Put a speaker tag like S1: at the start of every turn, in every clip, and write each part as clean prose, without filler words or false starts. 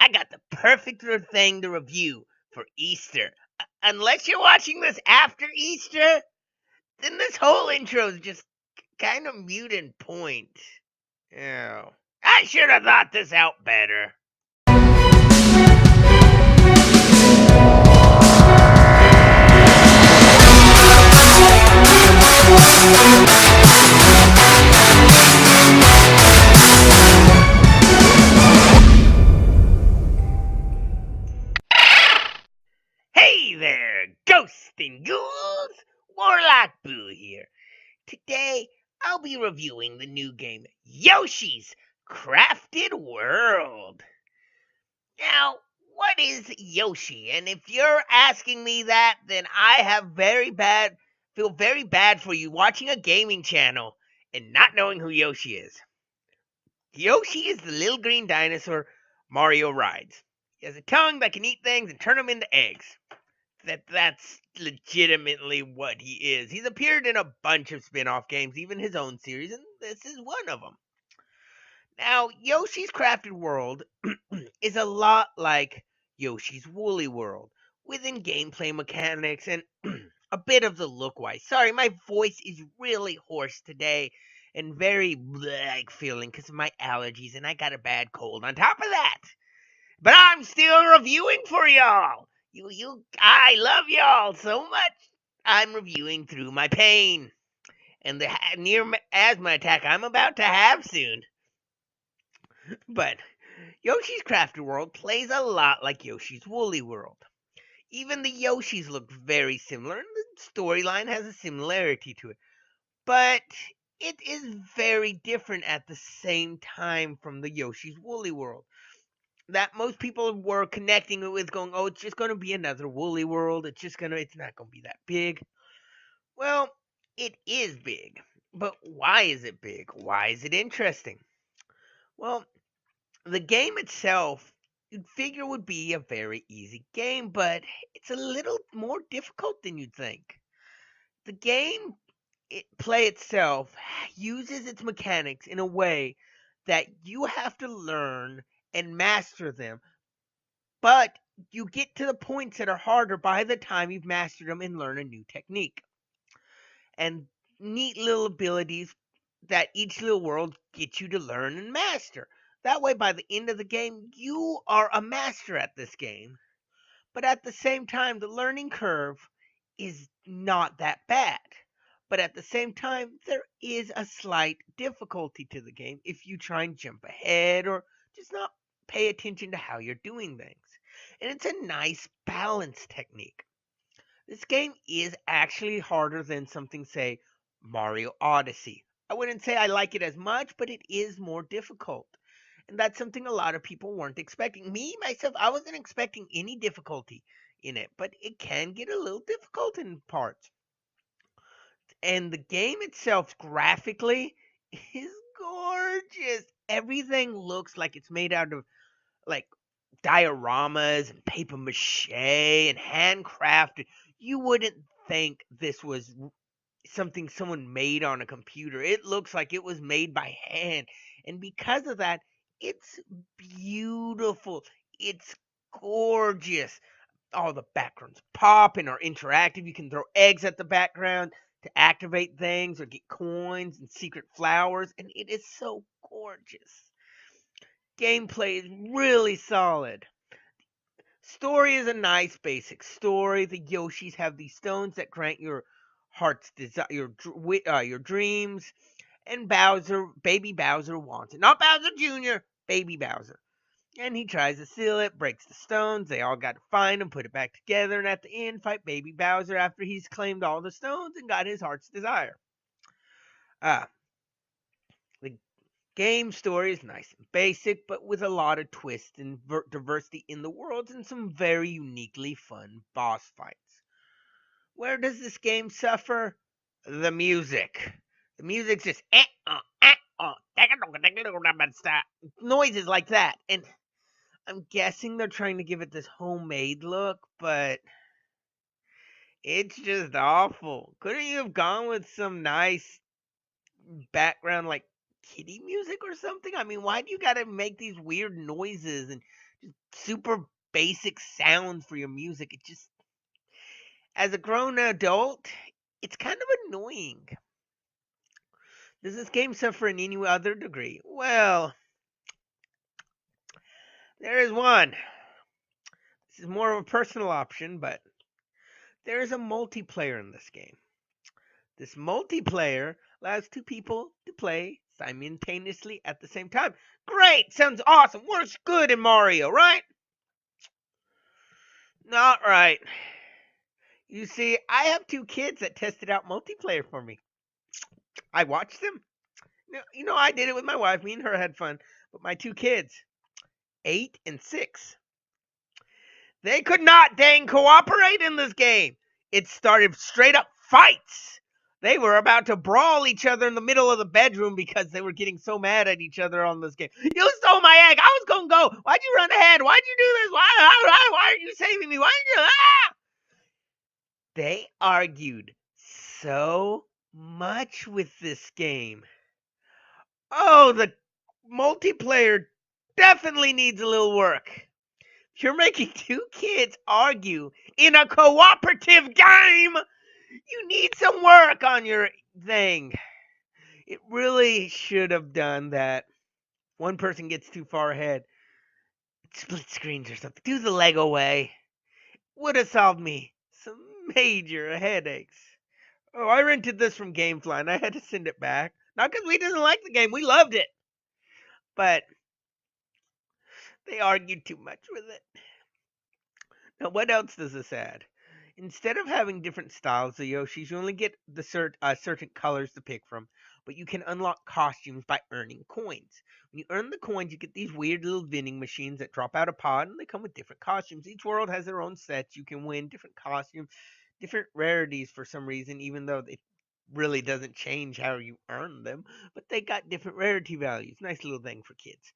S1: I got the perfect thing to review for Easter. Unless you're watching this after Easter, then this whole intro is just kind of mute and point. Oh, I should have thought this out better. Hey there, ghosts and ghouls! Warlock Boo here. Today, I'll be reviewing the new game Yoshi's Crafted World. Now, what is Yoshi? And if you're asking me that, then I feel very bad for you watching a gaming channel and not knowing who Yoshi is. Yoshi is the little green dinosaur Mario rides. He has a tongue that can eat things and turn them into eggs. That's legitimately what he is. He's appeared in a bunch of spin-off games, even his own series, and this is one of them. Now, Yoshi's Crafted World is a lot like Yoshi's Woolly World, within gameplay mechanics and a bit of the look-wise. Sorry, my voice is really hoarse today and very like feeling because of my allergies, and I got a bad cold on top of that. But I'm still reviewing for y'all. I love y'all so much. I'm reviewing through my pain and the near asthma attack I'm about to have soon. But Yoshi's Crafted World plays a lot like Yoshi's Woolly World. Even the Yoshis look very similar, and the storyline has a similarity to it. But it is very different at the same time from the Yoshi's Woolly World. That most people were connecting it with, going, oh, it's just going to be another Woolly World. It's not going to be that big. Well, it is big. But why is it big? Why is it interesting? Well, the game itself, you'd figure would be a very easy game, but it's a little more difficult than you'd think. The play itself uses its mechanics in a way that you have to learn and master them, but you get to the points that are harder by the time you've mastered them and learn a new technique. And neat little abilities that each little world gets you to learn and master. That way, by the end of the game, you are a master at this game. But at the same time, the learning curve is not that bad. But at the same time, there is a slight difficulty to the game if you try and jump ahead or just not pay attention to how you're doing things. And it's a nice balance technique. This game is actually harder than something, say, Mario Odyssey. I wouldn't say I like it as much, but it is more difficult. And that's something a lot of people weren't expecting. Me, myself, I wasn't expecting any difficulty in it, but it can get a little difficult in parts. And the game itself, graphically, is gorgeous. Everything looks like it's made out of, like, dioramas and paper mache and handcrafted. You wouldn't think this was something someone made on a computer. It looks like it was made by hand. And because of that, it's beautiful. It's gorgeous. All the backgrounds pop and are interactive. You can throw eggs at the background to activate things or get coins and secret flowers. And it is so gorgeous. Gameplay is really solid. Story is a nice basic story. The Yoshis have these stones that grant your heart's desire, your dreams. And baby Bowser wants it. Not Bowser Jr., baby Bowser. And he tries to steal it, breaks the stones. They all got to find him, put it back together, and at the end, fight baby Bowser after he's claimed all the stones and got his heart's desire. The game story is nice and basic, but with a lot of twists and diversity in the worlds and some very uniquely fun boss fights. Where does this game suffer? The music. The music's just noises like that. And I'm guessing they're trying to give it this homemade look, but it's just awful. Couldn't you have gone with some nice background like kitty music or something? I mean, why do you gotta make these weird noises and super basic sounds for your music. It just, as a grown adult, it's kind of annoying. Does this game suffer in any other degree? Well, there is one. This is more of a personal option, but there is a multiplayer in this game. This multiplayer allows two people to play simultaneously at the same time. Great! Sounds awesome. Works good in Mario, right? Not right. You see, I have two kids that tested out multiplayer for me. I watched them. I did it with my wife. Me and her had fun. But my two kids, 8 and 6, they could not dang cooperate in this game. It started straight up fights. They were about to brawl each other in the middle of the bedroom because they were getting so mad at each other on this game. You stole my egg. I was going to go. Why'd you run ahead? Why'd you do this? Why aren't you saving me? Why did you? Ah! They argued so much with this game. Oh, the multiplayer definitely needs a little work. You're making two kids argue in a cooperative game. You need some work on your thing. It really should have done that. One person gets too far ahead. Split screens or something. Do the Lego way. Would have solved me some major headaches. Oh, I rented this from Gamefly and I had to send it back. Not because we didn't like the game. We loved it. But they argued too much with it. Now, what else does this add? Instead of having different styles of Yoshis, you only get the certain colors to pick from, but you can unlock costumes by earning coins. When you earn the coins, you get these weird little vending machines that drop out a pod, and they come with different costumes. Each world has their own sets. You can win different costumes, different rarities for some reason, even though it really doesn't change how you earn them, but they got different rarity values. Nice little thing for kids.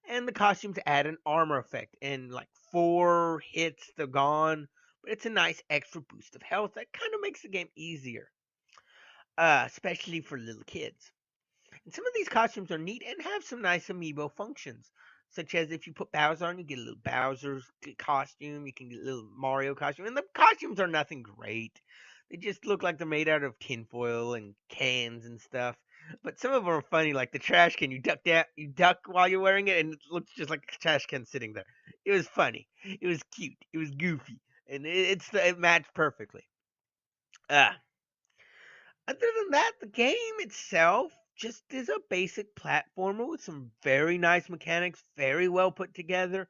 S1: And the costumes add an armor effect, and like 4 hits, they're gone. But it's a nice extra boost of health that kind of makes the game easier, especially for little kids. And some of these costumes are neat and have some nice amiibo functions, such as if you put Bowser on, you get a little Bowser costume, you can get a little Mario costume, and the costumes are nothing great. They just look like they're made out of tinfoil and cans and stuff. But some of them are funny, like the trash can. You duck while you're wearing it, and it looks just like a trash can sitting there. It was funny. It was cute. It was goofy, and it matched perfectly. Uh, Other than that, the game itself just is a basic platformer with some very nice mechanics, very well put together,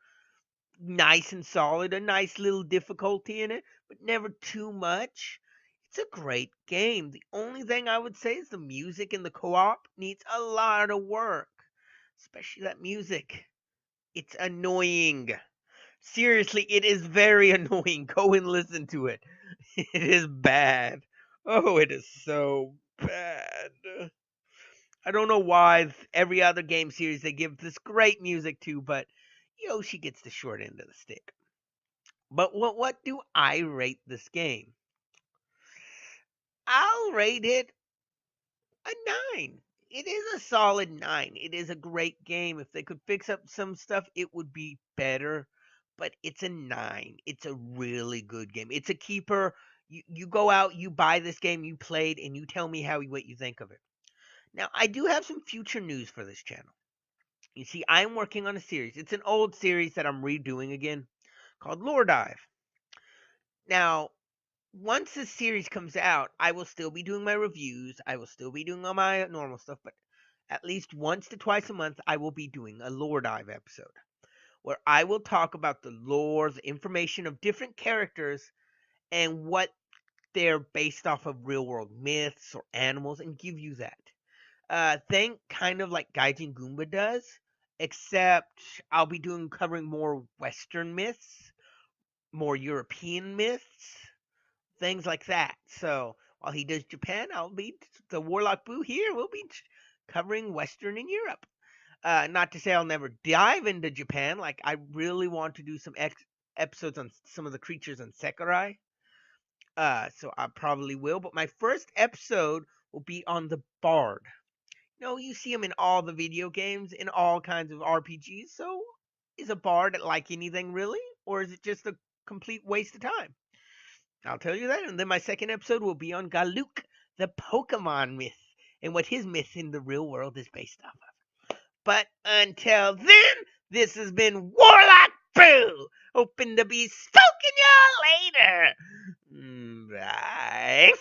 S1: nice and solid, a nice little difficulty in it, but never too much. It's a great game. The only thing I would say is the music in the co-op needs a lot of work, especially that music. It's annoying. Seriously, it is very annoying. Go and listen to it. It is bad. Oh, it is so bad. I don't know why every other game series they give this great music to, but Yoshi gets the short end of the stick. But what do I rate this game? I'll rate it a 9. It is a solid 9. It is a great game. If they could fix up some stuff, it would be better. But it's a 9. It's a really good game. It's a keeper. You go out, you buy this game, you played, and you tell me what you think of it. Now, I do have some future news for this channel. You see, I'm working on a series. It's an old series that I'm redoing again called Lore Dive. Now, once this series comes out, I will still be doing my reviews. I will still be doing all my normal stuff, but at least once to twice a month, I will be doing a Lore Dive episode where I will talk about the lore, the information of different characters, and what they're based off of real world myths or animals, and give you that. Think kind of like Gaijin Goomba does, except I'll be covering more Western myths, more European myths, things like that. So while he does Japan, I'll be the Warlock Boo here. We'll be covering Western and Europe. Not to say I'll never dive into Japan. Like I really want to do some episodes on some of the creatures on Sakurai. So I probably will. But my first episode will be on the Bard. You see him in all the video games, in all kinds of RPGs. So Is a bard like anything really, or is it just a complete waste of time? I'll tell you that, and then my second episode will be on Galuk, the Pokemon myth, and what his myth in the real world is based off of. But until then, this has been Warlock Brew. Hoping to be spoken y'all later. Bye.